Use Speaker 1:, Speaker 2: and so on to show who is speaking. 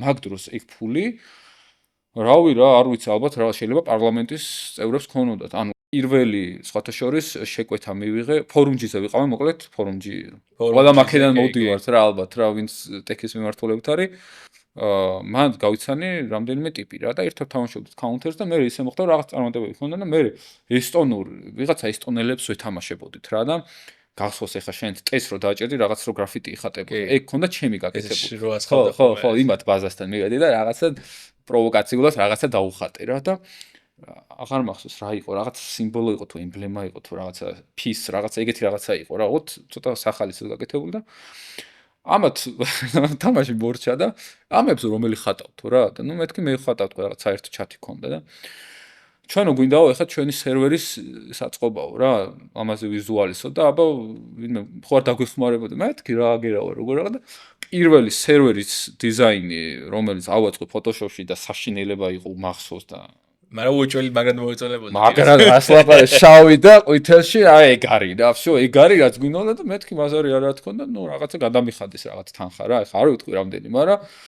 Speaker 1: მაგ დროს ეგ ფული რავი რა, არ ვიცი, ალბათ რა შეიძლება პარლამენტის წევრებს ქონოდათ. ანუ პირველი სხვათა შორის შეკვეთა მივიღე, ფორუმჯიზე ვიყავი, მოკლედ ფორუმჯი. ყველა მაქედან მოვდივართ რა, ალბათ რა, ვინც ტექის მიმართულებით არის. მან გავიცანი რამდენიმე ტიპი რა და ერთად თამაშობდით counter-ს და მე ისე მოხდა რაღაც წარმატებები ჰქონდა და მე ვიღაცა ესტონელებს ვეთამაშებოდით რა და გახსოვს ეხა შენ ტეს რო დააჭერდი რაღაც რო გრაფიტი იხატებოდი. ეგ ქონდა ჩემი გაკეთებული. ხო, იმათ ბაზასთან მივედი და რაღაცა პროვოკაციულად რაღაცა დაუხატე რა და აღარ მახსოვს რა იყო, რაღაც სიმბოლო იყო თუ ემბლემა იყო თუ რაღაცა peace რაღაცა ეგეთი რაღაცა იყო რა, ცოტა სახალისოდ გაკეთებული და ამათ თამაში მორჩა და ამებს რომელი ხატავთო რა და ნუ მეთქი მე ვხატავთ რაღაც საერთო ჩათი ქონდა და ჩვენო გვინდაო ეხლა ჩვენი სერვერის საწყობაო რა ამაზე ვიზუალისო და აბა ვინმე ხო არ დაგვეხმარებოდა მეთქი რა აგერავა როგორ რა და პირველი სერვერის დიზაინი რომელიც ავაწყო Photoshop-ში და საშინელება იყო მახსოვს და
Speaker 2: მაგრამ უჭველი მაგრამ მოეწოლებოდა.
Speaker 1: მაგრამ ასლაპარე შავი და ყვითელში აი ეგ არის რა, всё, ეგ არის რაც გვინდოდა და მეთქი ბაზარი არა თქონდა, ნუ რაღაცა გადამიხადეს რაღაც თანხა რა, ეხა არ ვიტყვი რამდენი, მაგრამ